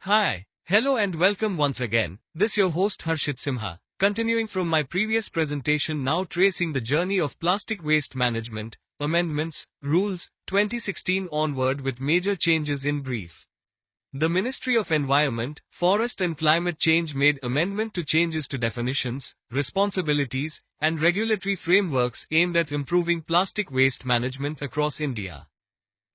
Hi, hello and welcome once again. This your host Harshit Simha, continuing from my previous presentation, now tracing the journey of plastic waste management, amendments, rules, 2016 onward with major changes in brief. The Ministry of Environment, Forest and Climate Change made amendment to changes to definitions, responsibilities, and regulatory frameworks aimed at improving plastic waste management across India.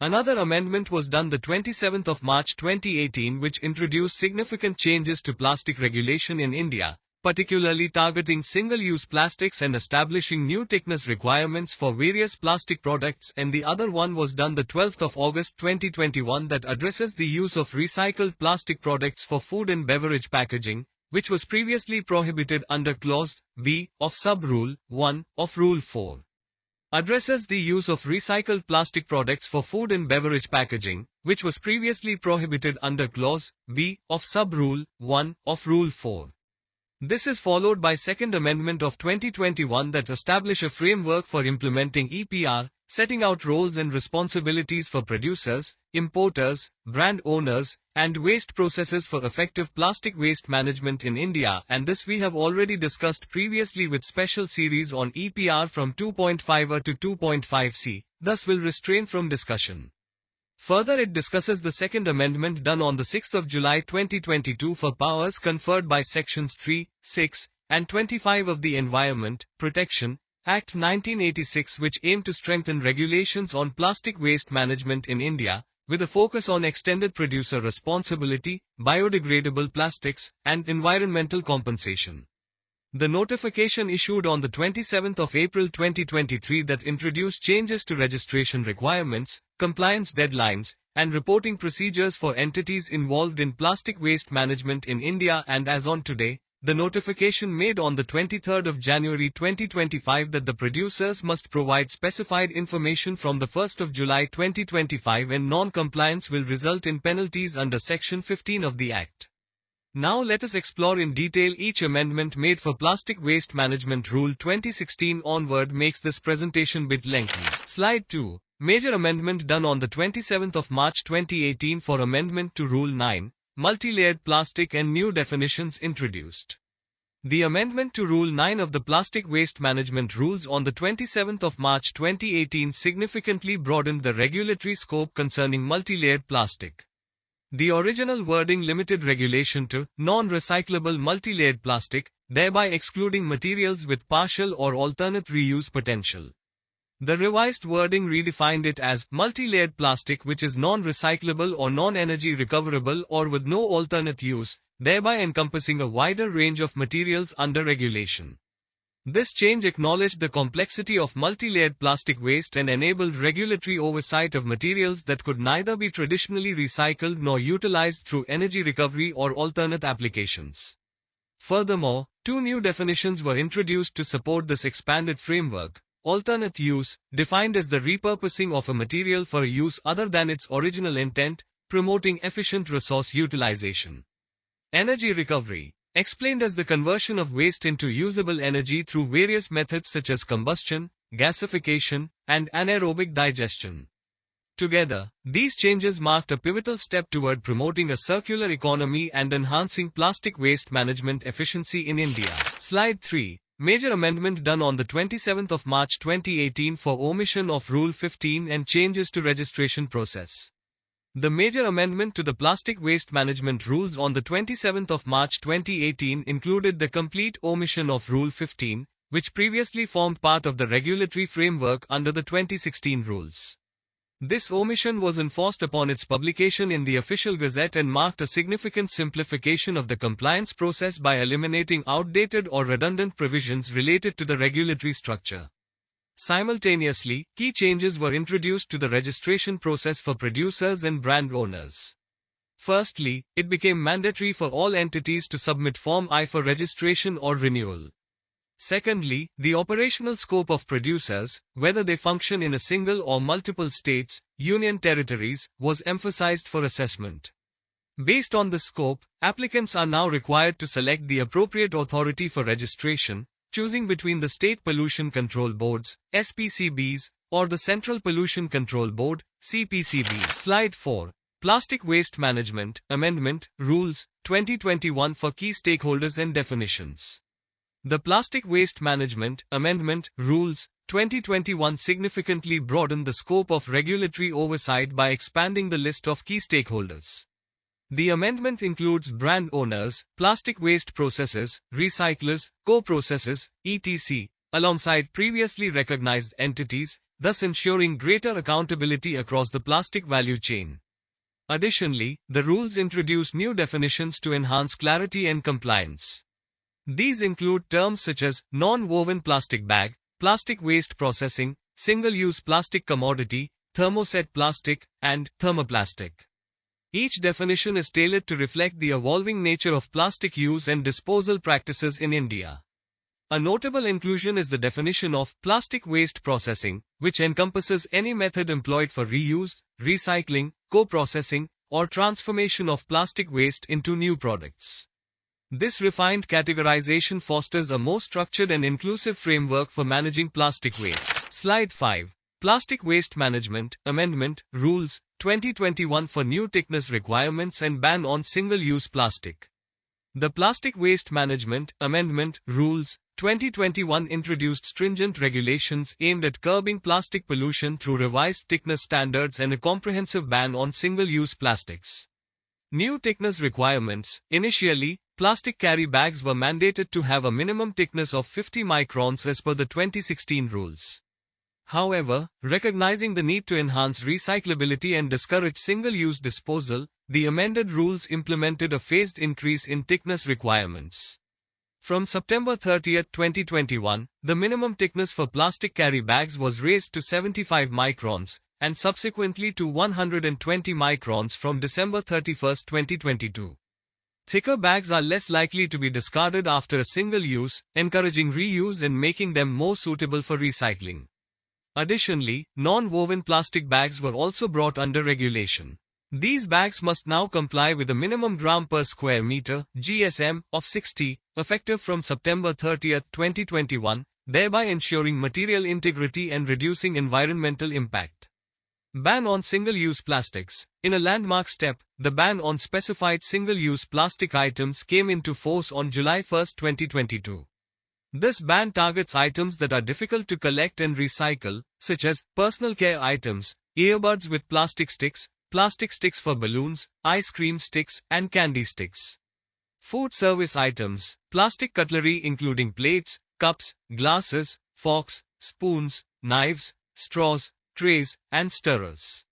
Another amendment was done the 27th of March 2018 which introduced significant changes to plastic regulation in India, particularly targeting single-use plastics and establishing new thickness requirements for various plastic products, and the other one was done the 12th of August 2021 that addresses the use of recycled plastic products for food and beverage packaging, which was previously prohibited under Clause B of Sub-Rule 1 of Rule 4. Addresses the use of recycled plastic products for food and beverage packaging, which was previously prohibited under Clause B of Sub-Rule 1 of Rule 4. This is followed by Second Amendment of 2021 that establish a framework for implementing EPR, setting out roles and responsibilities for producers, importers, brand owners, and waste processors for effective plastic waste management in India, and this we have already discussed previously with special series on EPR from 2.5 to 2.5c, thus will restrain from discussion. Further, it discusses the Second Amendment done on the 6th of July 2022 for powers conferred by Sections 3, 6, and 25 of the Environment Protection Act 1986, which aim to strengthen regulations on plastic waste management in India, with a focus on extended producer responsibility, biodegradable plastics, and environmental compensation. The notification issued on the 27th of April 2023 that introduced changes to registration requirements, compliance deadlines, and reporting procedures for entities involved in plastic waste management in India, and as on today, the notification made on the 23rd of January 2025 that the producers must provide specified information from the 1st of July 2025 and non-compliance will result in penalties under Section 15 of the Act. Now let us explore in detail each amendment made for Plastic Waste Management Rule 2016 onward makes this presentation bit lengthy. Slide 2. Major amendment done on the 27th of March 2018 for amendment to Rule 9. Multi-layered plastic and new definitions introduced. The amendment to Rule 9 of the Plastic Waste Management Rules on the 27th of March 2018 significantly broadened the regulatory scope concerning multi-layered plastic. The original wording limited regulation to non-recyclable multi-layered plastic, thereby excluding materials with partial or alternate reuse potential. The revised wording redefined it as multi-layered plastic which is non-recyclable or non-energy recoverable or with no alternate use, thereby encompassing a wider range of materials under regulation. This change acknowledged the complexity of multi-layered plastic waste and enabled regulatory oversight of materials that could neither be traditionally recycled nor utilized through energy recovery or alternate applications. Furthermore, two new definitions were introduced to support this expanded framework. Alternate use, defined as the repurposing of a material for a use other than its original intent, promoting efficient resource utilization. Energy recovery, explained as the conversion of waste into usable energy through various methods such as combustion, gasification, and anaerobic digestion. Together, these changes marked a pivotal step toward promoting a circular economy and enhancing plastic waste management efficiency in India. Slide 3. Major amendment done on the 27th of March 2018 for omission of Rule 15 and changes to registration process. The major amendment to the Plastic Waste Management Rules on the 27th of March 2018 included the complete omission of Rule 15, which previously formed part of the regulatory framework under the 2016 rules. This omission was enforced upon its publication in the Official Gazette and marked a significant simplification of the compliance process by eliminating outdated or redundant provisions related to the regulatory structure. Simultaneously, key changes were introduced to the registration process for producers and brand owners. Firstly, it became mandatory for all entities to submit Form I for registration or renewal. Secondly, the operational scope of producers, whether they function in a single or multiple states, union territories, was emphasized for assessment. Based on the scope, applicants are now required to select the appropriate authority for registration, choosing between the State Pollution Control Boards, SPCBs, or the Central Pollution Control Board, CPCB. Slide 4. Plastic Waste Management, Amendment, Rules, 2021 for key stakeholders and definitions. The Plastic Waste Management, Amendment, Rules, 2021 significantly broadened the scope of regulatory oversight by expanding the list of key stakeholders. The amendment includes brand owners, plastic waste processors, recyclers, co-processors, etc., alongside previously recognized entities, thus ensuring greater accountability across the plastic value chain. Additionally, the rules introduce new definitions to enhance clarity and compliance. These include terms such as non-woven plastic bag, plastic waste processing, single-use plastic commodity, thermoset plastic, and thermoplastic. Each definition is tailored to reflect the evolving nature of plastic use and disposal practices in India. A notable inclusion is the definition of plastic waste processing, which encompasses any method employed for reuse, recycling, co-processing, or transformation of plastic waste into new products. This refined categorization fosters a more structured and inclusive framework for managing plastic waste. Slide 5. Plastic Waste Management, Amendment, Rules, 2021 for new thickness requirements and ban on single-use plastic. The Plastic Waste Management, Amendment, Rules, 2021 introduced stringent regulations aimed at curbing plastic pollution through revised thickness standards and a comprehensive ban on single-use plastics. New thickness requirements. Initially, plastic carry bags were mandated to have a minimum thickness of 50 microns as per the 2016 rules. However, recognizing the need to enhance recyclability and discourage single-use disposal, the amended rules implemented a phased increase in thickness requirements. From September 30, 2021, the minimum thickness for plastic carry bags was raised to 75 microns, and subsequently to 120 microns from December 31, 2022. Thicker bags are less likely to be discarded after a single use, encouraging reuse and making them more suitable for recycling. Additionally, non-woven plastic bags were also brought under regulation. These bags must now comply with a minimum gram per square meter (GSM) of 60, effective from September 30, 2021, thereby ensuring material integrity and reducing environmental impact. Ban on single-use plastics. In a landmark step, the ban on specified single-use plastic items came into force on July 1, 2022. This ban targets items that are difficult to collect and recycle, such as personal care items, earbuds with plastic sticks for balloons, ice cream sticks, and candy sticks. Food service items, plastic cutlery including plates, cups, glasses, forks, spoons, knives, straws, trays, and stirrers.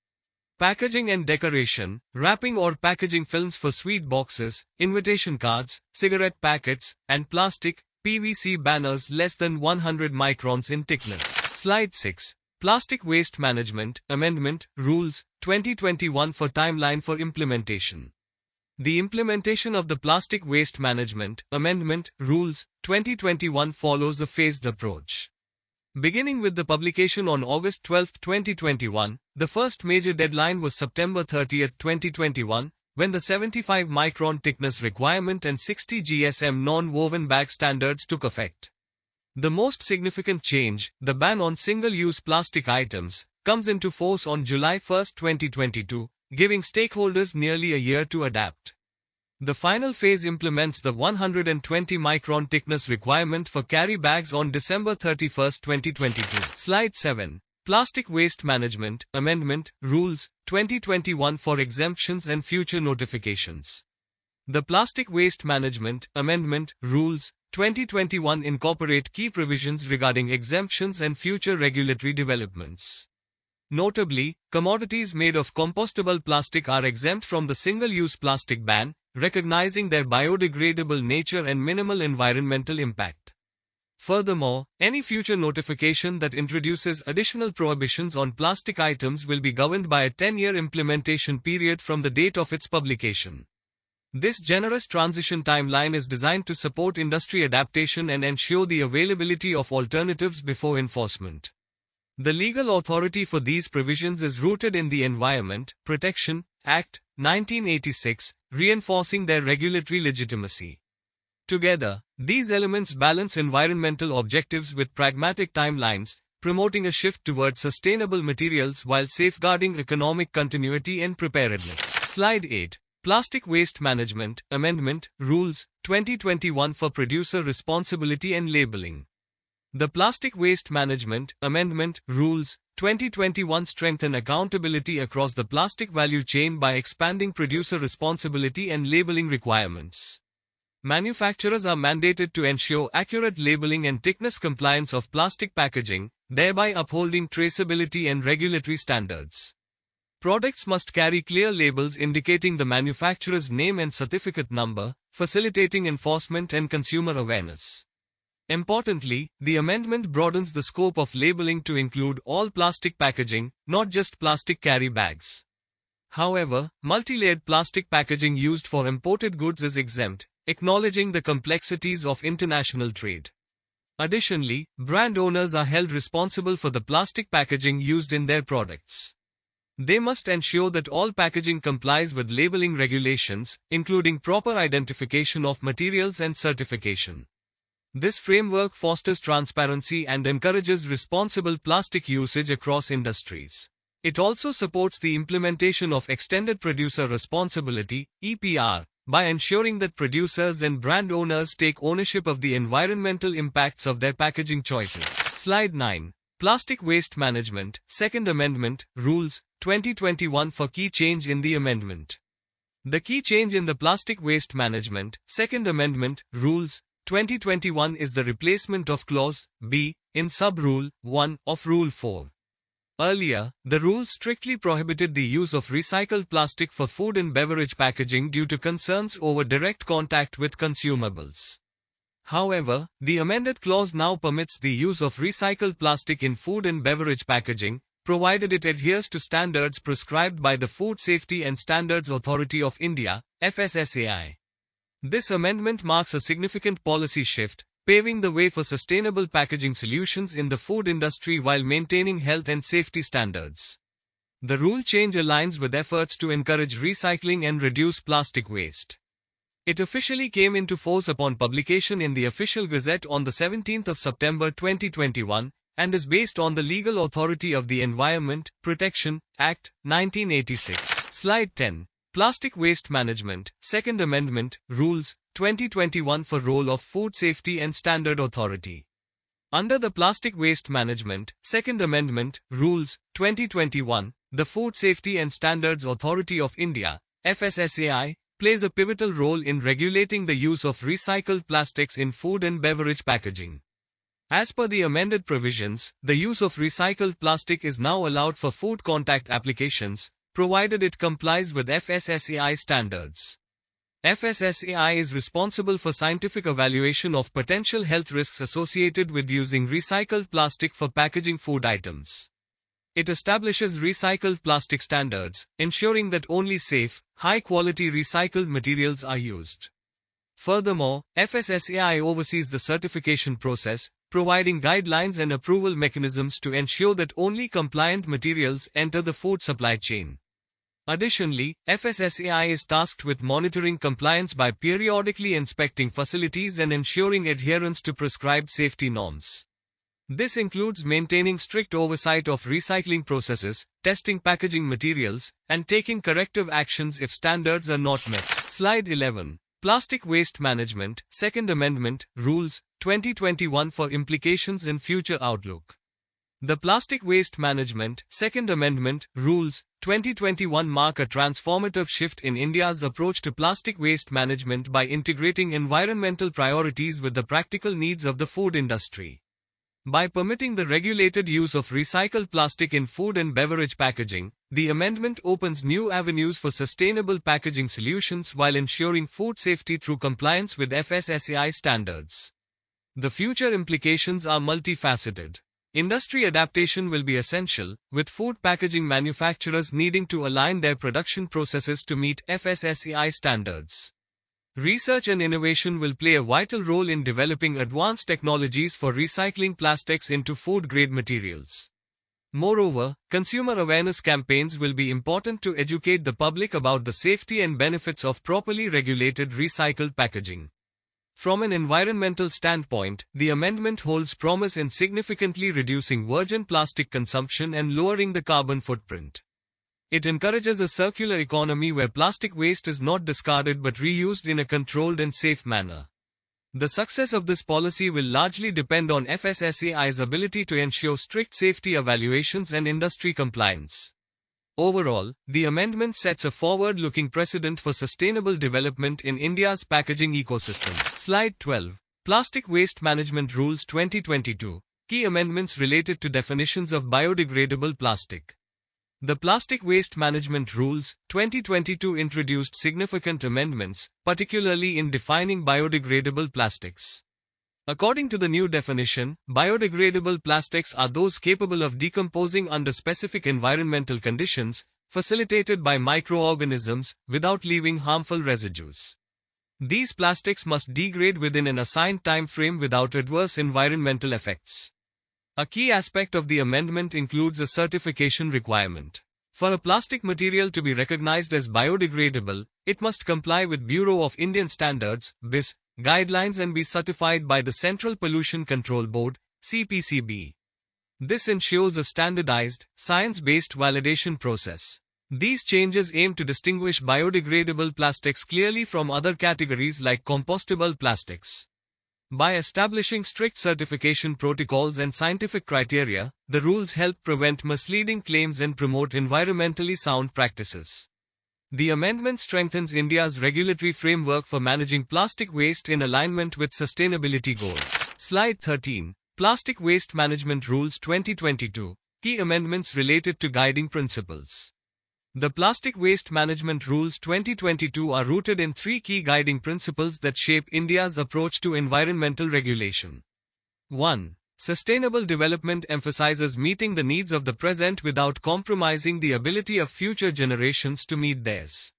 Packaging and decoration, wrapping or packaging films for sweet boxes, invitation cards, cigarette packets, and plastic, PVC banners less than 100 microns in thickness. Slide 6. Plastic Waste Management, Amendment, Rules, 2021 for timeline for implementation. The implementation of the Plastic Waste Management, Amendment, Rules, 2021 follows a phased approach. Beginning with the publication on August 12, 2021, the first major deadline was September 30, 2021, when the 75 micron thickness requirement and 60 GSM non-woven bag standards took effect. The most significant change, the ban on single-use plastic items, comes into force on July 1, 2022, giving stakeholders nearly a year to adapt. The final phase implements the 120 micron thickness requirement for carry bags on December 31, 2022. Slide 7. Plastic Waste Management, Amendment, Rules, 2021 for Exemptions and Future Notifications. The Plastic Waste Management, Amendment, Rules, 2021 incorporate key provisions regarding exemptions and future regulatory developments. Notably, commodities made of compostable plastic are exempt from the single-use plastic ban, recognizing their biodegradable nature and minimal environmental impact. Furthermore, any future notification that introduces additional prohibitions on plastic items will be governed by a 10-year implementation period from the date of its publication. This generous transition timeline is designed to support industry adaptation and ensure the availability of alternatives before enforcement. The legal authority for these provisions is rooted in the Environment Protection Act, 1986, reinforcing their regulatory legitimacy. Together, these elements balance environmental objectives with pragmatic timelines, promoting a shift towards sustainable materials while safeguarding economic continuity and preparedness. Slide 8. Plastic Waste Management Amendment Rules 2021 for Producer Responsibility and Labeling. The Plastic Waste Management Amendment Rules 2021 strengthen accountability across the plastic value chain by expanding producer responsibility and labeling requirements. Manufacturers are mandated to ensure accurate labeling and thickness compliance of plastic packaging, thereby upholding traceability and regulatory standards. Products must carry clear labels indicating the manufacturer's name and certificate number, facilitating enforcement and consumer awareness. Importantly, the amendment broadens the scope of labeling to include all plastic packaging, not just plastic carry bags. However, multi-layered plastic packaging used for imported goods is exempt, acknowledging the complexities of international trade. Additionally, brand owners are held responsible for the plastic packaging used in their products. They must ensure that all packaging complies with labeling regulations, including proper identification of materials and certification. This framework fosters transparency and encourages responsible plastic usage across industries. It also supports the implementation of Extended Producer Responsibility (EPR) by ensuring that producers and brand owners take ownership of the environmental impacts of their packaging choices. Slide 9. Plastic Waste Management Second Amendment Rules 2021 for Key Change in the Amendment. The key change in the Plastic Waste Management Second Amendment Rules 2021 is the replacement of Clause B in Sub-Rule 1 of Rule 4. Earlier, the rule strictly prohibited the use of recycled plastic for food and beverage packaging due to concerns over direct contact with consumables. However, the amended clause now permits the use of recycled plastic in food and beverage packaging, provided it adheres to standards prescribed by the Food Safety and Standards Authority of India, FSSAI. This amendment marks a significant policy shift, paving the way for sustainable packaging solutions in the food industry while maintaining health and safety standards. The rule change aligns with efforts to encourage recycling and reduce plastic waste. It officially came into force upon publication in the Official Gazette on the 17th of September 2021 and is based on the legal authority of the Environment Protection Act, 1986. Slide 10. Plastic Waste Management Second Amendment Rules 2021 for Role of Food Safety and Standard Authority. Under the Plastic Waste Management Second Amendment Rules 2021, the Food Safety and Standards Authority of India, FSSAI, plays a pivotal role in regulating the use of recycled plastics in food and beverage packaging. As per the amended provisions, the use of recycled plastic is now allowed for food contact applications, provided it complies with FSSAI standards. FSSAI is responsible for scientific evaluation of potential health risks associated with using recycled plastic for packaging food items. It establishes recycled plastic standards, ensuring that only safe, high-quality recycled materials are used. Furthermore, FSSAI oversees the certification process, providing guidelines and approval mechanisms to ensure that only compliant materials enter the food supply chain. Additionally, FSSAI is tasked with monitoring compliance by periodically inspecting facilities and ensuring adherence to prescribed safety norms. This includes maintaining strict oversight of recycling processes, testing packaging materials, and taking corrective actions if standards are not met. Slide 11. Plastic Waste Management Second Amendment Rules 2021 for Implications and Future Outlook. The Plastic Waste Management Second Amendment Rules 2021 mark a transformative shift in India's approach to plastic waste management by integrating environmental priorities with the practical needs of the food industry. By permitting the regulated use of recycled plastic in food and beverage packaging, the amendment opens new avenues for sustainable packaging solutions while ensuring food safety through compliance with FSSAI standards. The future implications are multifaceted. Industry adaptation will be essential, with food packaging manufacturers needing to align their production processes to meet FSSAI standards. Research and innovation will play a vital role in developing advanced technologies for recycling plastics into food-grade materials. Moreover, consumer awareness campaigns will be important to educate the public about the safety and benefits of properly regulated recycled packaging. From an environmental standpoint, the amendment holds promise in significantly reducing virgin plastic consumption and lowering the carbon footprint. It encourages a circular economy where plastic waste is not discarded but reused in a controlled and safe manner. The success of this policy will largely depend on FSSAI's ability to ensure strict safety evaluations and industry compliance. Overall, the amendment sets a forward-looking precedent for sustainable development in India's packaging ecosystem. Slide 12. Plastic Waste Management Rules 2022. Key amendments related to definitions of biodegradable plastic. The Plastic Waste Management Rules 2022 introduced significant amendments, particularly in defining biodegradable plastics. According to the new definition, biodegradable plastics are those capable of decomposing under specific environmental conditions, facilitated by microorganisms, without leaving harmful residues. These plastics must degrade within an assigned time frame without adverse environmental effects. A key aspect of the amendment includes a certification requirement. For a plastic material to be recognized as biodegradable, it must comply with Bureau of Indian Standards (BIS) guidelines and be certified by the Central Pollution Control Board (CPCB). This ensures a standardized, science-based validation process. These changes aim to distinguish biodegradable plastics clearly from other categories like compostable plastics. By establishing strict certification protocols and scientific criteria, the rules help prevent misleading claims and promote environmentally sound practices. The amendment strengthens India's regulatory framework for managing plastic waste in alignment with sustainability goals. Slide 13. Plastic Waste Management Rules 2022. Key amendments related to guiding principles. The Plastic Waste Management Rules 2022 are rooted in three key guiding principles that shape India's approach to environmental regulation. 1. Sustainable development emphasizes meeting the needs of the present without compromising the ability of future generations to meet theirs.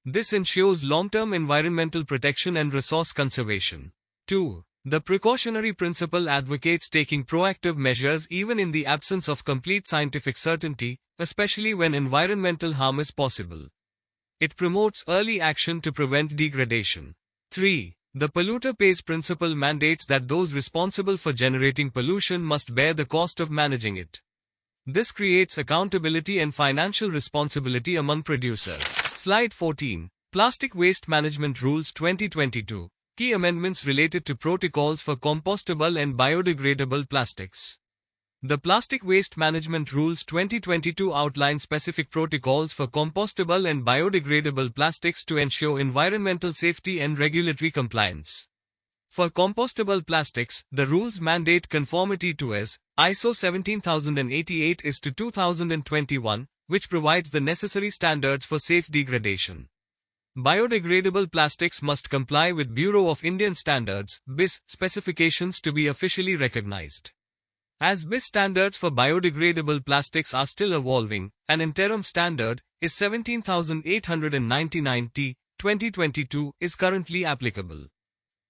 This ensures long-term environmental protection and resource conservation. 2. The precautionary principle advocates taking proactive measures even in the absence of complete scientific certainty, especially when environmental harm is possible. It promotes early action to prevent degradation. 3. The polluter pays principle mandates that those responsible for generating pollution must bear the cost of managing it. This creates accountability and financial responsibility among producers. Slide 14. Plastic Waste Management Rules 2022. Key amendments related to protocols for compostable and biodegradable plastics. The Plastic Waste Management Rules 2022 outline specific protocols for compostable and biodegradable plastics to ensure environmental safety and regulatory compliance. For compostable plastics, the rules mandate conformity to ISO 17088:2021, which provides the necessary standards for safe degradation. Biodegradable plastics must comply with Bureau of Indian Standards (BIS) specifications to be officially recognized. As BIS standards for biodegradable plastics are still evolving, an interim standard, IS 17899/2022, is currently applicable.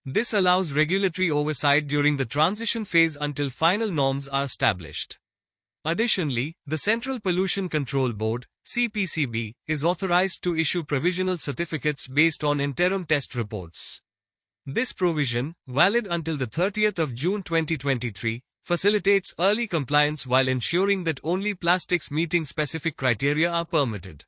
This allows regulatory oversight during the transition phase until final norms are established. Additionally, the Central Pollution Control Board (CPCB) is authorized to issue provisional certificates based on interim test reports. This provision, valid until the 30th of June 2023, facilitates early compliance while ensuring that only plastics meeting specific criteria are permitted.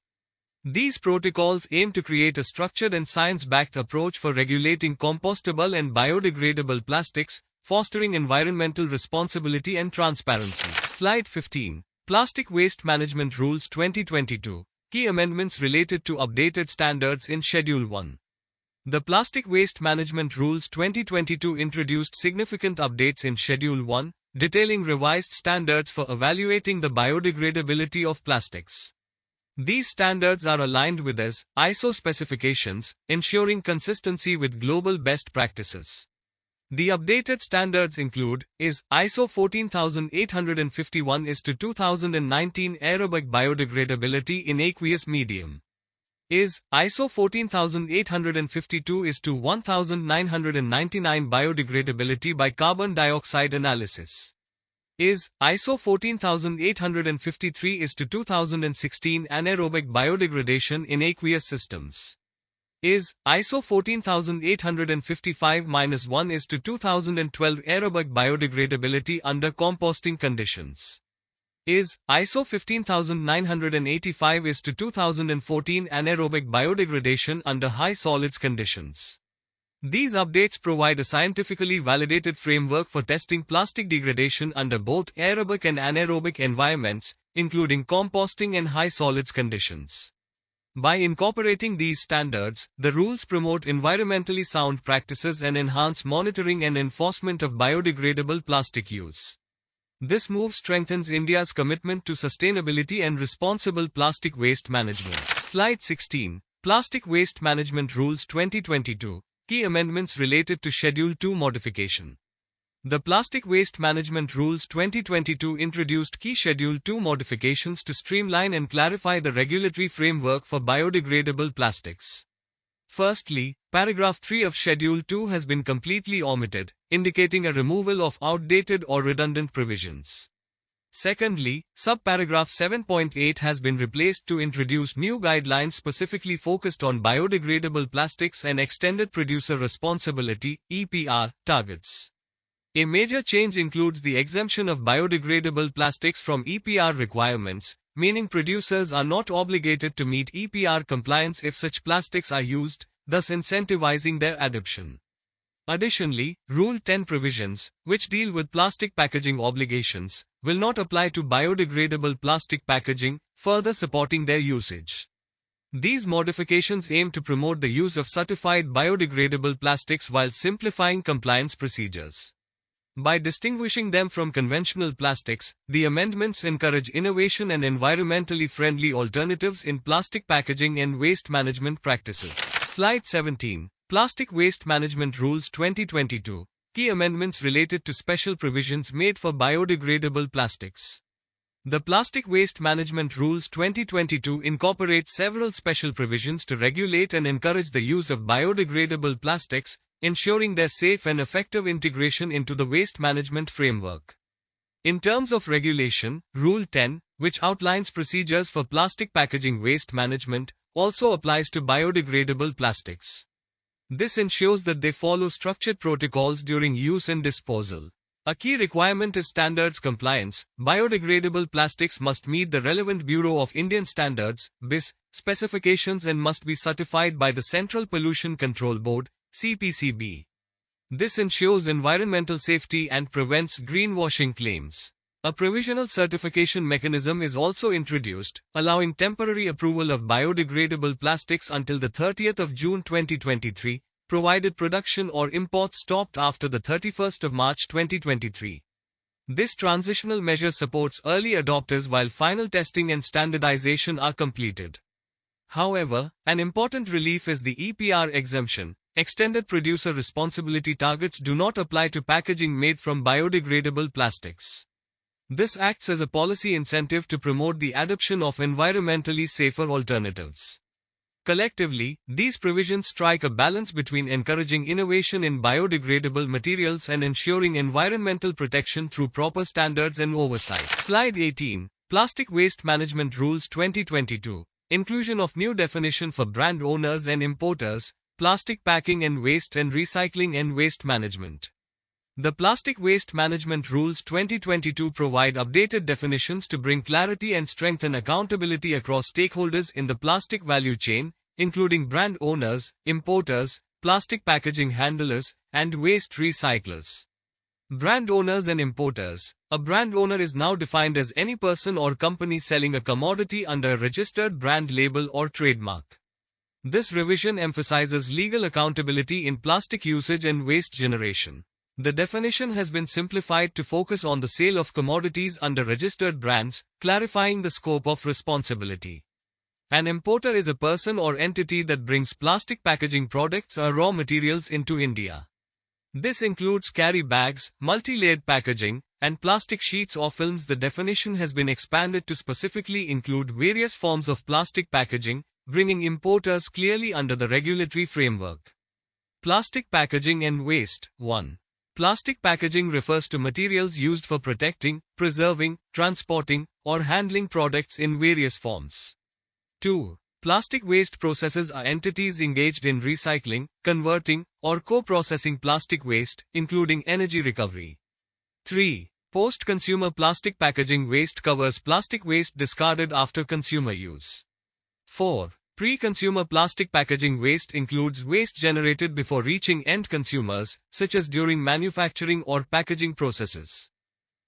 These protocols aim to create a structured and science-backed approach for regulating compostable and biodegradable plastics, fostering environmental responsibility and transparency. Slide 15. Plastic Waste Management Rules 2022. Key amendments related to updated standards in Schedule 1. The Plastic Waste Management Rules 2022 introduced significant updates in Schedule 1, detailing revised standards for evaluating the biodegradability of plastics. These standards are aligned with ISO specifications, ensuring consistency with global best practices. The updated standards include ISO 14851:2019 aerobic biodegradability in aqueous medium. ISO 14952:1999 biodegradability by carbon dioxide analysis. ISO 14853:2016 anaerobic biodegradation in aqueous systems. ISO 14855-1:2012 aerobic biodegradability under composting conditions. is ISO 15985 is to 2014 anaerobic biodegradation under high solids conditions. These updates provide a scientifically validated framework for testing plastic degradation under both aerobic and anaerobic environments, including composting and high solids conditions. By incorporating these standards, the rules promote environmentally sound practices and enhance monitoring and enforcement of biodegradable plastic use. This move strengthens India's commitment to sustainability and responsible plastic waste management. Slide 16. Plastic Waste Management Rules 2022. Key amendments related to Schedule 2 modification. The Plastic Waste Management Rules 2022 introduced key Schedule 2 modifications to streamline and clarify the regulatory framework for biodegradable plastics. Firstly, Paragraph 3 of Schedule 2 has been completely omitted, indicating a removal of outdated or redundant provisions. Secondly, Subparagraph 7.8 has been replaced to introduce new guidelines specifically focused on biodegradable plastics and extended producer responsibility (EPR) targets. A major change includes the exemption of biodegradable plastics from EPR requirements, meaning producers are not obligated to meet EPR compliance if such plastics are used, thus incentivizing their adoption. Additionally, Rule 10 provisions, which deal with plastic packaging obligations, will not apply to biodegradable plastic packaging, further supporting their usage. These modifications aim to promote the use of certified biodegradable plastics while simplifying compliance procedures. By distinguishing them from conventional plastics, the amendments encourage innovation and environmentally friendly alternatives in plastic packaging and waste management practices. Slide 17. Plastic Waste Management Rules 2022. Key amendments related to special provisions made for biodegradable plastics. The Plastic Waste Management Rules 2022 incorporate several special provisions to regulate and encourage the use of biodegradable plastics, ensuring their safe and effective integration into the waste management framework. In terms of regulation, Rule 10, which outlines procedures for plastic packaging waste management, also applies to biodegradable plastics. This ensures that they follow structured protocols during use and disposal. A key requirement is standards compliance. Biodegradable plastics must meet the relevant Bureau of Indian Standards (BIS) specifications and must be certified by the Central Pollution Control Board (CPCB). This ensures environmental safety and prevents greenwashing claims. A provisional certification mechanism is also introduced, allowing temporary approval of biodegradable plastics until the 30th of June 2023, provided production or import stopped after the 31st of March 2023. This transitional measure supports early adopters while final testing and standardization are completed. However, an important relief is the EPR exemption. Extended producer responsibility targets do not apply to packaging made from biodegradable plastics. This acts as a policy incentive to promote the adoption of environmentally safer alternatives. Collectively, these provisions strike a balance between encouraging innovation in biodegradable materials and ensuring environmental protection through proper standards and oversight. Slide 18. Plastic Waste Management Rules 2022. Inclusion of new definition for brand owners and importers, plastic packing and waste and recycling and waste management. The Plastic Waste Management Rules 2022 provide updated definitions to bring clarity and strengthen accountability across stakeholders in the plastic value chain, including brand owners, importers, plastic packaging handlers, and waste recyclers. Brand owners and importers. A brand owner is now defined as any person or company selling a commodity under a registered brand label or trademark. This revision emphasizes legal accountability in plastic usage and waste generation. The definition has been simplified to focus on the sale of commodities under registered brands, clarifying the scope of responsibility. An importer is a person or entity that brings plastic packaging products or raw materials into India. This includes carry bags, multi-layered packaging, and plastic sheets or films. The definition has been expanded to specifically include various forms of plastic packaging, bringing importers clearly under the regulatory framework. Plastic packaging and waste. 1. Plastic packaging refers to materials used for protecting, preserving, transporting, or handling products in various forms. 2. Plastic waste processors are entities engaged in recycling, converting, or co-processing plastic waste, including energy recovery. 3. Post-consumer plastic packaging waste covers plastic waste discarded after consumer use. 4. Pre-consumer plastic packaging waste includes waste generated before reaching end consumers, such as during manufacturing or packaging processes.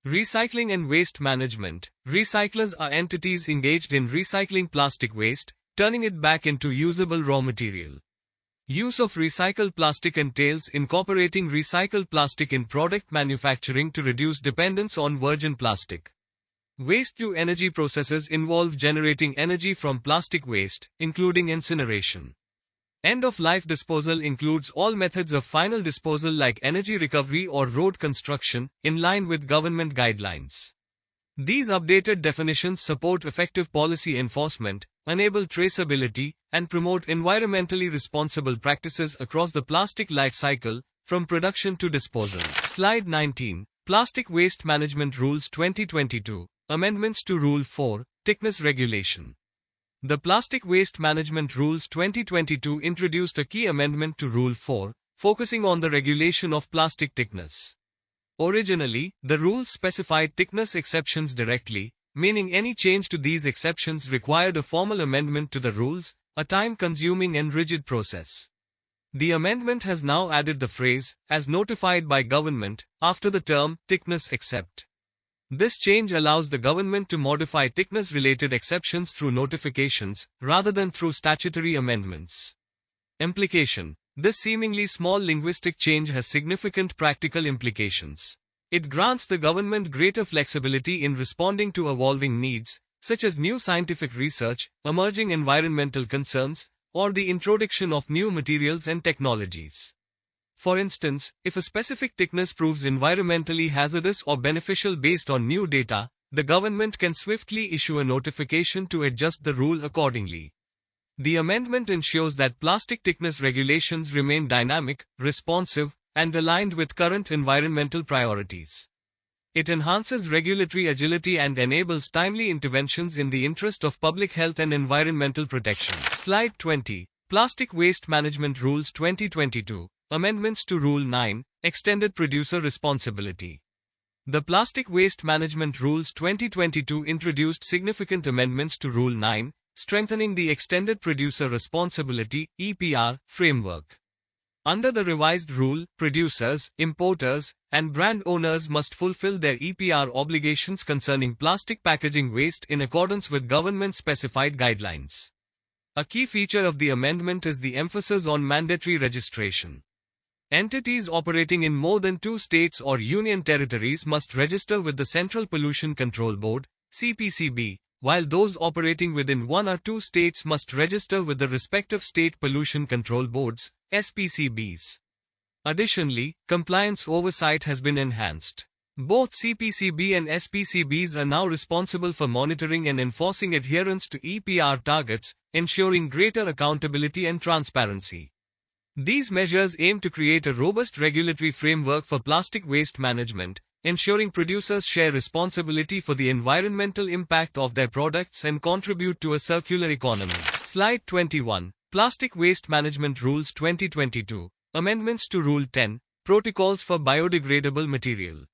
Recycling and waste management. Recyclers are entities engaged in recycling plastic waste, turning it back into usable raw material. Use of recycled plastic entails incorporating recycled plastic in product manufacturing to reduce dependence on virgin plastic. Waste-to-energy processes involve generating energy from plastic waste, including incineration. End-of-life disposal includes all methods of final disposal like energy recovery or road construction, in line with government guidelines. These updated definitions support effective policy enforcement, enable traceability, and promote environmentally responsible practices across the plastic life cycle, from production to disposal. Slide 19. Plastic Waste Management Rules 2022. Amendments to Rule 4, Thickness Regulation. The Plastic Waste Management Rules 2022 introduced a key amendment to Rule 4, focusing on the regulation of plastic thickness. Originally, the rules specified thickness exceptions directly, meaning any change to these exceptions required a formal amendment to the rules, a time-consuming and rigid process. The amendment has now added the phrase, as notified by government, after the term, thickness except. This change allows the government to modify thickness-related exceptions through notifications, rather than through statutory amendments. Implication. This seemingly small linguistic change has significant practical implications. It grants the government greater flexibility in responding to evolving needs, such as new scientific research, emerging environmental concerns, or the introduction of new materials and technologies. For instance, if a specific thickness proves environmentally hazardous or beneficial based on new data, the government can swiftly issue a notification to adjust the rule accordingly. The amendment ensures that plastic thickness regulations remain dynamic, responsive, and aligned with current environmental priorities. It enhances regulatory agility and enables timely interventions in the interest of public health and environmental protection. Slide 20. Plastic Waste Management Rules 2022. Amendments to Rule 9, Extended Producer Responsibility. The Plastic Waste Management Rules 2022 introduced significant amendments to Rule 9, strengthening the Extended Producer Responsibility (EPR) framework. Under the revised rule, producers, importers, and brand owners must fulfill their EPR obligations concerning plastic packaging waste in accordance with government-specified guidelines. A key feature of the amendment is the emphasis on mandatory registration. Entities operating in more than 2 states or union territories must register with the Central Pollution Control Board (CPCB), while those operating within 1 or 2 states must register with the respective state pollution control boards (SPCBs). Additionally, compliance oversight has been enhanced. Both CPCB and SPCBs are now responsible for monitoring and enforcing adherence to EPR targets, ensuring greater accountability and transparency. These measures aim to create a robust regulatory framework for plastic waste management, ensuring producers share responsibility for the environmental impact of their products and contribute to a circular economy. Slide 21. Plastic Waste Management Rules 2022. Amendments to Rule 10, Protocols for Biodegradable Material.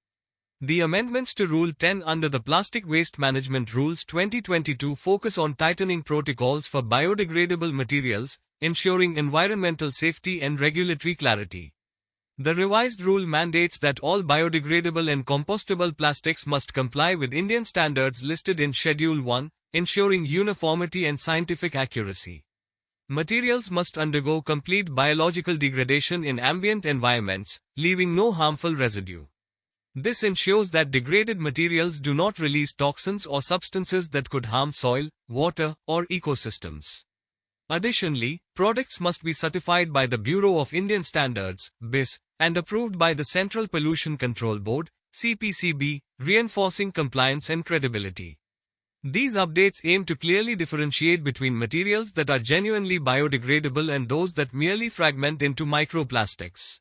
The amendments to Rule 10 under the Plastic Waste Management Rules 2022 focus on tightening protocols for biodegradable materials, ensuring environmental safety and regulatory clarity. The revised rule mandates that all biodegradable and compostable plastics must comply with Indian standards listed in Schedule 1, ensuring uniformity and scientific accuracy. Materials must undergo complete biological degradation in ambient environments, leaving no harmful residue. This ensures that degraded materials do not release toxins or substances that could harm soil, water, or ecosystems. Additionally, products must be certified by the Bureau of Indian Standards (BIS) and approved by the Central Pollution Control Board (CPCB), reinforcing compliance and credibility. These updates aim to clearly differentiate between materials that are genuinely biodegradable and those that merely fragment into microplastics.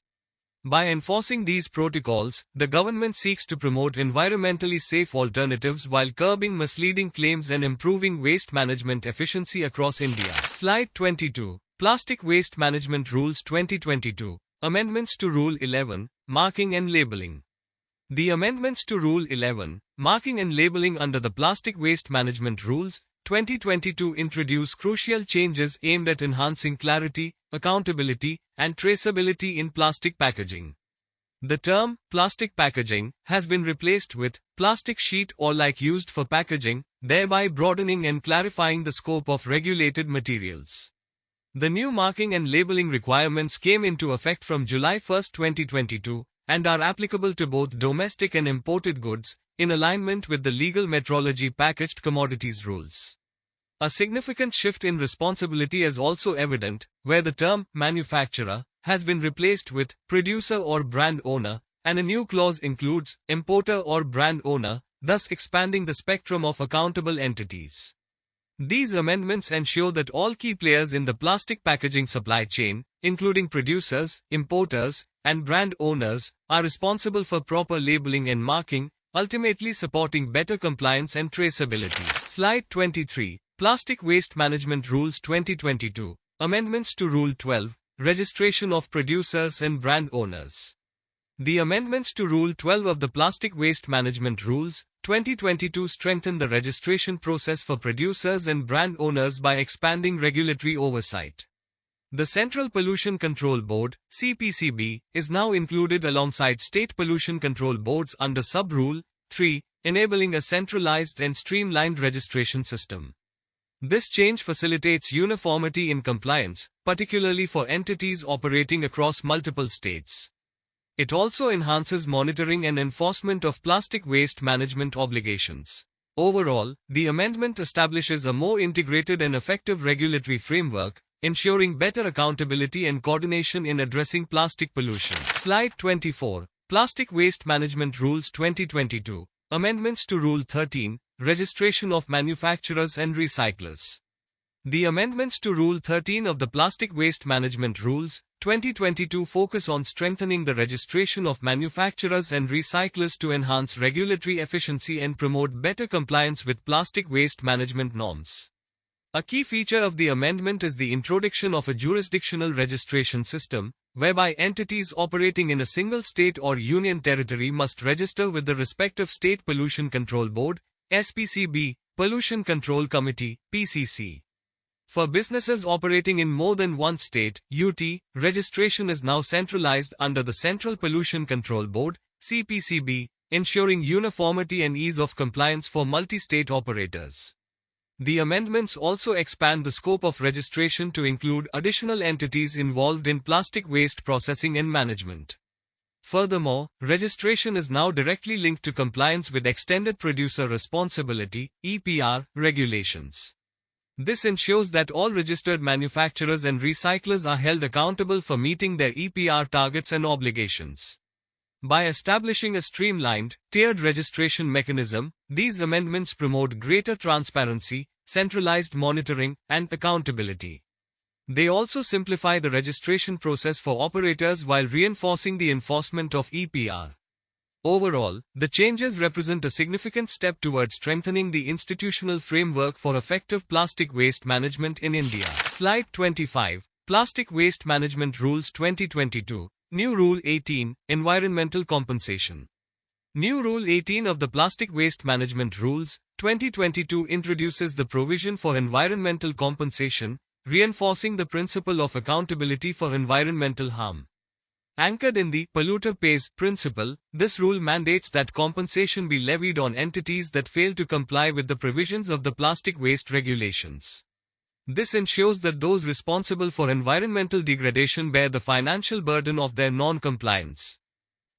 By enforcing these protocols, the government seeks to promote environmentally safe alternatives while curbing misleading claims and improving waste management efficiency across India. Slide 22. Plastic Waste Management Rules 2022. Amendments to Rule 11, Marking and Labeling. The amendments to Rule 11, Marking and Labeling under the Plastic Waste Management Rules, 2022 introduce crucial changes aimed at enhancing clarity, accountability, and traceability in plastic packaging. The term plastic packaging has been replaced with plastic sheet or like used for packaging, thereby broadening and clarifying the scope of regulated materials. The new marking and labeling requirements came into effect from July 1, 2022, and are applicable to both domestic and imported goods, in alignment with the legal metrology packaged commodities rules. A significant shift in responsibility is also evident, where the term manufacturer has been replaced with producer or brand owner, and a new clause includes importer or brand owner, thus expanding the spectrum of accountable entities. These amendments ensure that all key players in the plastic packaging supply chain, including producers, importers, and brand owners, are responsible for proper labeling and marking, ultimately supporting better compliance and traceability. Slide 23. Plastic Waste Management Rules 2022. Amendments to Rule 12. Registration of producers and brand owners. The amendments to Rule 12 of the Plastic Waste Management Rules, 2022 strengthen the registration process for producers and brand owners by expanding regulatory oversight. The Central Pollution Control Board, CPCB, is now included alongside state pollution control boards under Sub-Rule 3, enabling a centralized and streamlined registration system. This change facilitates uniformity in compliance, particularly for entities operating across multiple states. It also enhances monitoring and enforcement of plastic waste management obligations. Overall, the amendment establishes a more integrated and effective regulatory framework, ensuring better accountability and coordination in addressing plastic pollution. Slide 24. Plastic Waste Management Rules 2022. Amendments to Rule 13, Registration of Manufacturers and Recyclers. The amendments to Rule 13 of the Plastic Waste Management Rules, 2022 focus on strengthening the registration of manufacturers and recyclers to enhance regulatory efficiency and promote better compliance with plastic waste management norms. A key feature of the amendment is the introduction of a jurisdictional registration system, whereby entities operating in a single state or union territory must register with the respective State Pollution Control Board, SPCB, Pollution Control Committee, PCC. For businesses operating in more than one state, UT, registration is now centralized under the Central Pollution Control Board, CPCB, ensuring uniformity and ease of compliance for multi-state operators. The amendments also expand the scope of registration to include additional entities involved in plastic waste processing and management. Furthermore, registration is now directly linked to compliance with Extended Producer Responsibility (EPR) regulations. This ensures that all registered manufacturers and recyclers are held accountable for meeting their EPR targets and obligations. By establishing a streamlined, tiered registration mechanism, these amendments promote greater transparency, centralized monitoring, and accountability. They also simplify the registration process for operators while reinforcing the enforcement of EPR. Overall, the changes represent a significant step towards strengthening the institutional framework for effective plastic waste management in India. Slide 25. Plastic Waste Management Rules 2022. New Rule 18, Environmental Compensation. New Rule 18 of the Plastic Waste Management Rules, 2022 introduces the provision for environmental compensation, reinforcing the principle of accountability for environmental harm. Anchored in the polluter pays principle, this rule mandates that compensation be levied on entities that fail to comply with the provisions of the plastic waste regulations. This ensures that those responsible for environmental degradation bear the financial burden of their non-compliance.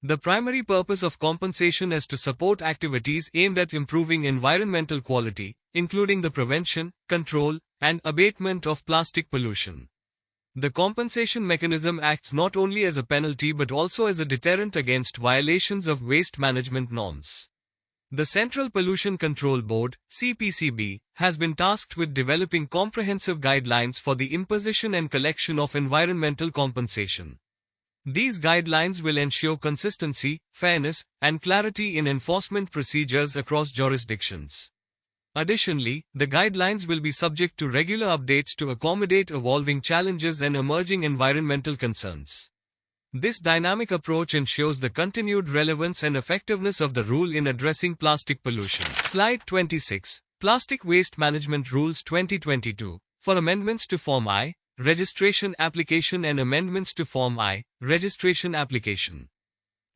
The primary purpose of compensation is to support activities aimed at improving environmental quality, including the prevention, control, and abatement of plastic pollution. The compensation mechanism acts not only as a penalty but also as a deterrent against violations of waste management norms. The Central Pollution Control Board, CPCB, has been tasked with developing comprehensive guidelines for the imposition and collection of environmental compensation. These guidelines will ensure consistency, fairness, and clarity in enforcement procedures across jurisdictions. Additionally, the guidelines will be subject to regular updates to accommodate evolving challenges and emerging environmental concerns. This dynamic approach ensures the continued relevance and effectiveness of the rule in addressing plastic pollution. Slide 26. Plastic Waste Management Rules 2022. For amendments to Form I, Registration Application and amendments to Form I, Registration Application.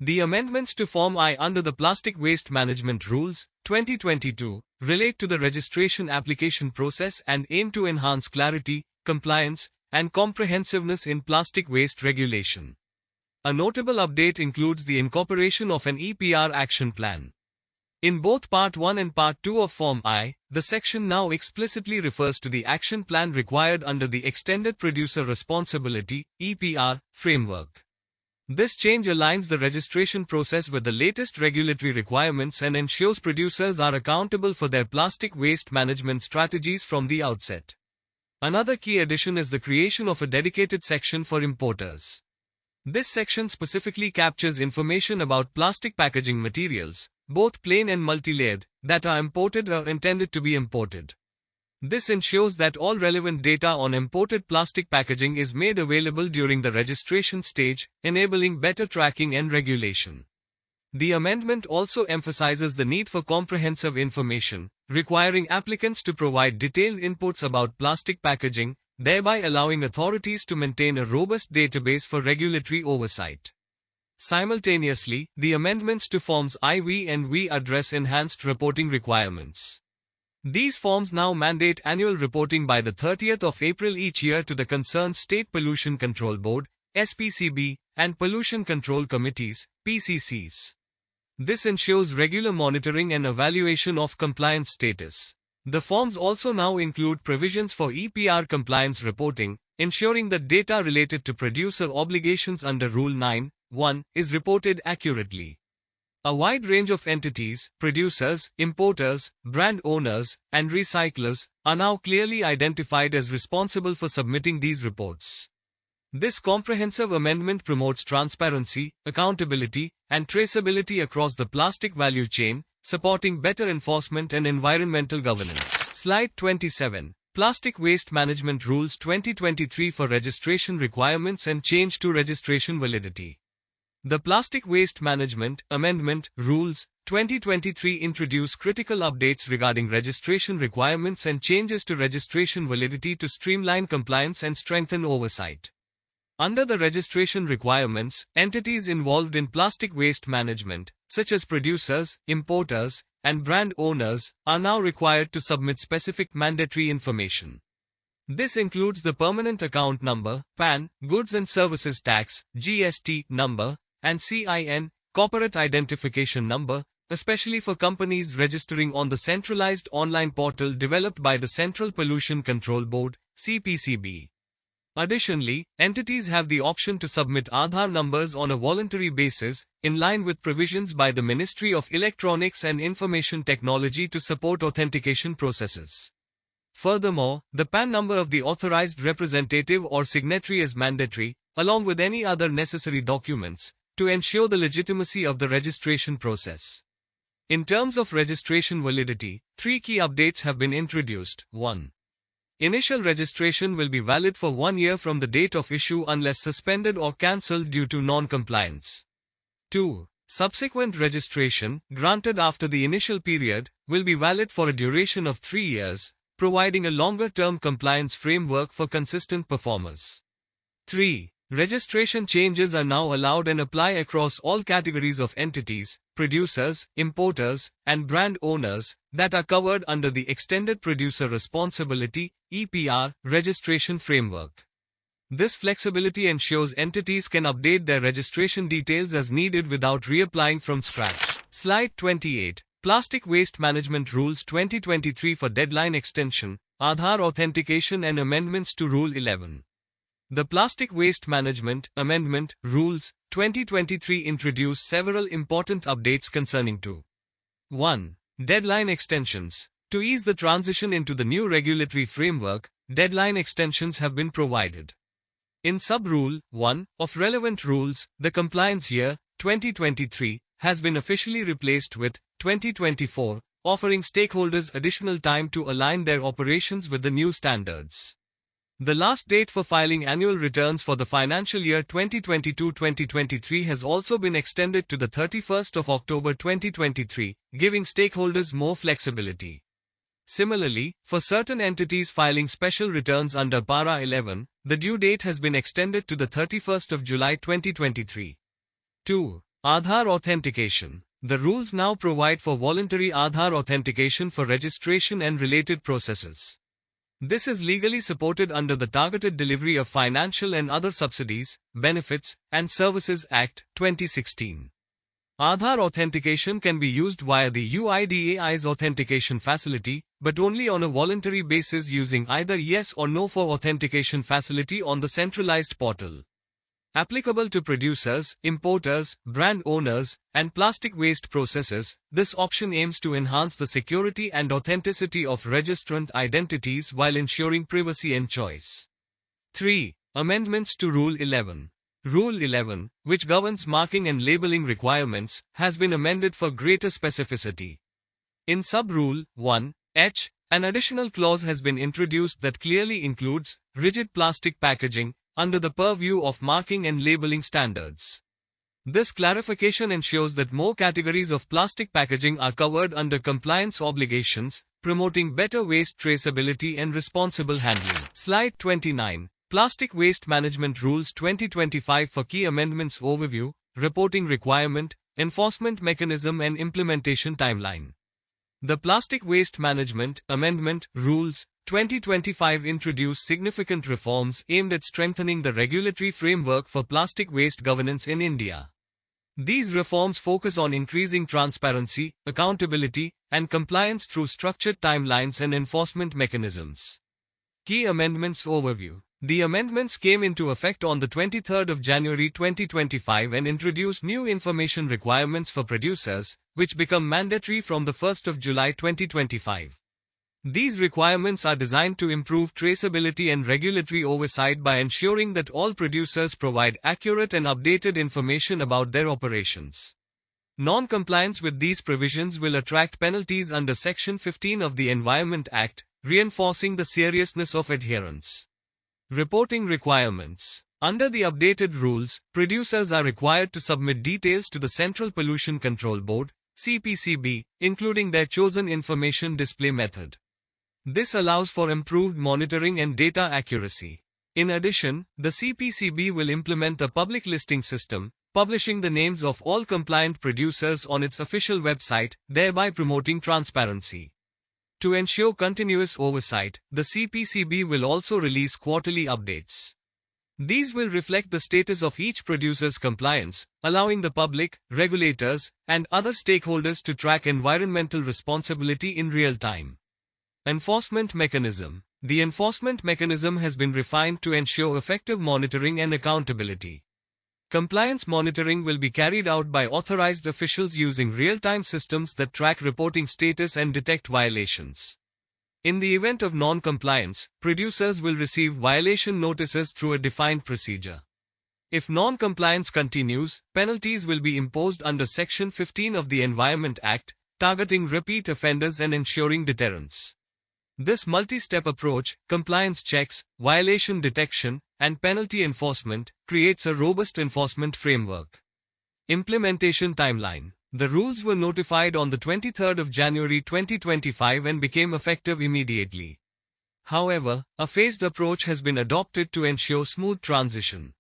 The amendments to Form I under the Plastic Waste Management Rules 2022 relate to the registration application process and aim to enhance clarity, compliance, and comprehensiveness in plastic waste regulation. A notable update includes the incorporation of an EPR action plan. In both Part 1 and Part 2 of Form I, the section now explicitly refers to the action plan required under the Extended Producer Responsibility (EPR) framework. This change aligns the registration process with the latest regulatory requirements and ensures producers are accountable for their plastic waste management strategies from the outset. Another key addition is the creation of a dedicated section for importers. This section specifically captures information about plastic packaging materials, both plain and multi-layered, that are imported or intended to be imported. This ensures that all relevant data on imported plastic packaging is made available during the registration stage, enabling better tracking and regulation. The amendment also emphasizes the need for comprehensive information, requiring applicants to provide detailed inputs about plastic packaging, thereby allowing authorities to maintain a robust database for regulatory oversight. Simultaneously, the amendments to Forms IV and V address enhanced reporting requirements. These forms now mandate annual reporting by the 30th of April each year to the concerned State Pollution Control Board, SPCB, and Pollution Control Committees, PCCs. This ensures regular monitoring and evaluation of compliance status. The forms also now include provisions for EPR compliance reporting, ensuring that data related to producer obligations under Rule 9(1) is reported accurately. A wide range of entities, producers, importers, brand owners, and recyclers, are now clearly identified as responsible for submitting these reports. This comprehensive amendment promotes transparency, accountability, and traceability across the plastic value chain, supporting better enforcement and environmental governance. Slide 27. Plastic Waste Management Rules 2023 for registration requirements and change to registration validity. The Plastic Waste Management Amendment Rules 2023 introduce critical updates regarding registration requirements and changes to registration validity to streamline compliance and strengthen oversight. Under the registration requirements, entities involved in plastic waste management, such as producers, importers, and brand owners, are now required to submit specific mandatory information. This includes the Permanent Account Number, PAN, Goods and Services Tax, GST, number, and CIN, Corporate Identification Number, especially for companies registering on the centralized online portal developed by the Central Pollution Control Board, CPCB. Additionally, entities have the option to submit Aadhar numbers on a voluntary basis, in line with provisions by the Ministry of Electronics and Information Technology to support authentication processes. Furthermore, the PAN number of the authorized representative or signatory is mandatory, along with any other necessary documents, to ensure the legitimacy of the registration process. In terms of registration validity, 3 key updates have been introduced. 1. Initial registration will be valid for 1 year from the date of issue unless suspended or cancelled due to non-compliance. 2. Subsequent registration, granted after the initial period, will be valid for a duration of 3 years, providing a longer-term compliance framework for consistent performers. 3. Registration changes are now allowed and apply across all categories of entities, producers, importers, and brand owners that are covered under the Extended Producer Responsibility (EPR) registration framework. This flexibility ensures entities can update their registration details as needed without reapplying from scratch. Slide 28. Plastic Waste Management Rules 2023 for deadline extension, Aadhar authentication and amendments to Rule 11. The Plastic Waste Management Amendment Rules 2023 introduce several important updates concerning to 1. Deadline extensions. To ease the transition into the new regulatory framework, deadline extensions have been provided. In Sub-Rule 1 of relevant rules, the compliance year, 2023, has been officially replaced with 2024, offering stakeholders additional time to align their operations with the new standards. The last date for filing annual returns for the financial year 2022-2023 has also been extended to the 31st of October 2023, giving stakeholders more flexibility. Similarly, for certain entities filing special returns under Para 11, the due date has been extended to the 31st of July 2023. 2. Aadhar authentication. The rules now provide for voluntary Aadhar authentication for registration and related processes. This is legally supported under the Targeted Delivery of Financial and Other Subsidies, Benefits, and Services Act, 2016. Aadhar authentication can be used via the UIDAI's authentication facility, but only on a voluntary basis using either yes or no for authentication facility on the centralized portal. Applicable to producers, importers, brand owners, and plastic waste processors, this option aims to enhance the security and authenticity of registrant identities while ensuring privacy and choice. 3. Amendments to Rule 11. Rule 11, which governs marking and labeling requirements, has been amended for greater specificity. In Sub-Rule 1H, an additional clause has been introduced that clearly includes rigid plastic packaging under the purview of marking and labeling standards. This clarification ensures that more categories of plastic packaging are covered under compliance obligations, promoting better waste traceability and responsible handling. Slide 29. Plastic Waste Management Rules 2025 for Key Amendments Overview, Reporting Requirement, Enforcement Mechanism and Implementation Timeline. The Plastic Waste Management Amendment Rules 2025 introduce significant reforms aimed at strengthening the regulatory framework for plastic waste governance in India. These reforms focus on increasing transparency, accountability, and compliance through structured timelines and enforcement mechanisms. Key Amendments Overview. The amendments came into effect on the 23rd of January 2025 and introduced new information requirements for producers, which become mandatory from the 1st of July 2025. These requirements are designed to improve traceability and regulatory oversight by ensuring that all producers provide accurate and updated information about their operations. Non-compliance with these provisions will attract penalties under Section 15 of the Environment Act, reinforcing the seriousness of adherence. Reporting requirements. Under the updated rules, producers are required to submit details to the Central Pollution Control Board, CPCB, including their chosen information display method. This allows for improved monitoring and data accuracy. In addition, the CPCB will implement a public listing system, publishing the names of all compliant producers on its official website, thereby promoting transparency. To ensure continuous oversight, the CPCB will also release quarterly updates. These will reflect the status of each producer's compliance, allowing the public, regulators, and other stakeholders to track environmental responsibility in real time. Enforcement Mechanism. The enforcement mechanism has been refined to ensure effective monitoring and accountability. Compliance monitoring will be carried out by authorized officials using real-time systems that track reporting status and detect violations. In the event of non-compliance, producers will receive violation notices through a defined procedure. If non-compliance continues, penalties will be imposed under Section 15 of the Environment Act, targeting repeat offenders and ensuring deterrence. This multi-step approach, compliance checks, violation detection, and penalty enforcement, creates a robust enforcement framework. Implementation timeline. The rules were notified on the 23rd of January 2025 and became effective immediately. However, a phased approach has been adopted to ensure smooth transition.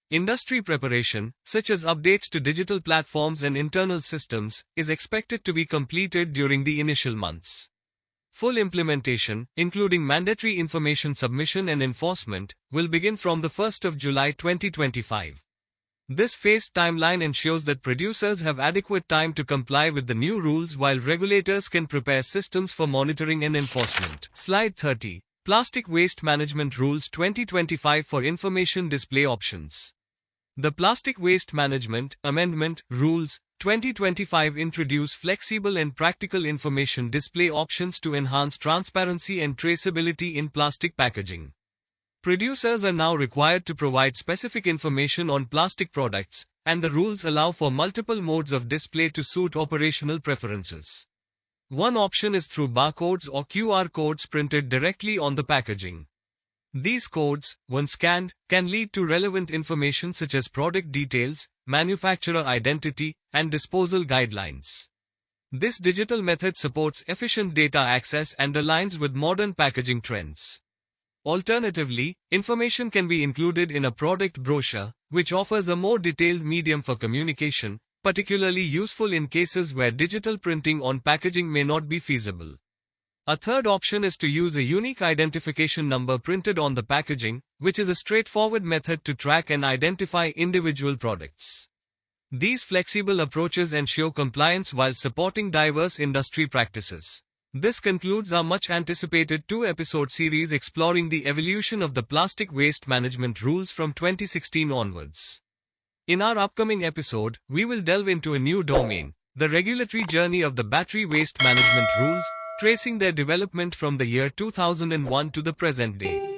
Industry preparation, such as updates to digital platforms and internal systems, is expected to be completed during the initial months. Full implementation, including mandatory information submission and enforcement, will begin from the 1st of July 2025. This phased timeline ensures that producers have adequate time to comply with the new rules while regulators can prepare systems for monitoring and enforcement. Slide 30. Plastic Waste Management Rules 2025 for Information Display Options. The Plastic Waste Management Amendment Rules 2025 introduce flexible and practical information display options to enhance transparency and traceability in plastic packaging. Producers are now required to provide specific information on plastic products, and the rules allow for multiple modes of display to suit operational preferences. One option is through barcodes or QR codes printed directly on the packaging. These codes, when scanned, can lead to relevant information such as product details, manufacturer identity, and disposal guidelines. This digital method supports efficient data access and aligns with modern packaging trends. Alternatively, information can be included in a product brochure, which offers a more detailed medium for communication, particularly useful in cases where digital printing on packaging may not be feasible. A third option is to use a unique identification number printed on the packaging, which is a straightforward method to track and identify individual products. These flexible approaches ensure compliance while supporting diverse industry practices. This concludes our much-anticipated two-episode series exploring the evolution of the plastic waste management rules from 2016 onwards. In our upcoming episode, we will delve into a new domain, the regulatory journey of the battery waste management rules, tracing their development from the year 2001 to the present day.